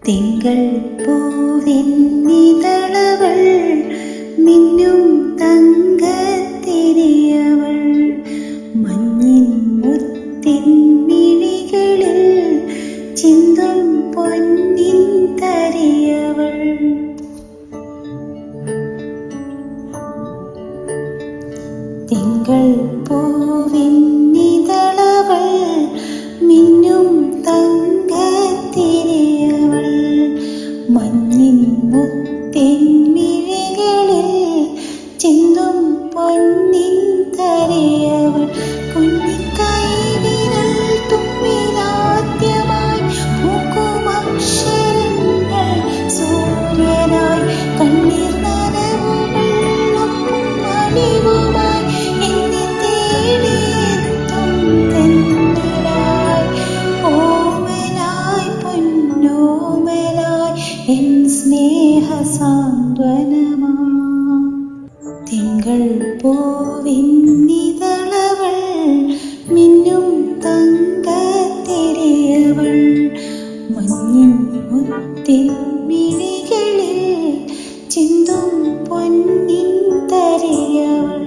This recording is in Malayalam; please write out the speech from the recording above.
തിങ്കൾ പൂവിന്നിതളവൾ മിന്നും തങ്കത്തിരിയവൾ മഞ്ഞിൻ മുത്തിൻ മിഴികളിൽ ചിന്തും പൊന്നിൻ തരിയവൾ. തിങ്കൾ പൂവിന്നിതളവൾ മിന്നും തങ്കത്തിരിയവൾ മഞ്ഞിൻ മുത്തിൻ മിഴികളിൽ ചിന്തും പൊന്നിൻ തരിയവൾ. കുഞ്ഞിക്കൈവിരൽ തുമ്പിലാദ്യമായി പൂക്കുമക്ഷരങ്ങൾ സൂര്യനായി കണ്ണീർ നനവുകൾ ഒപ്പും അലിവുമായി എന്നെ തേടിയെത്തും തെന്നലായി ഓമലായി പൊന്നോമലായി എൻ സ്നേഹസാന്ത്വനമാ. തിങ്കൾ പൂവിന്നിതളവൾ മിന്നും തങ്കത്തിരിയവൾ മഞ്ഞിൻ മുത്തിൻ മിഴികളിൽ ചിന്തും പൊന്നിൻ തരിയവൾ.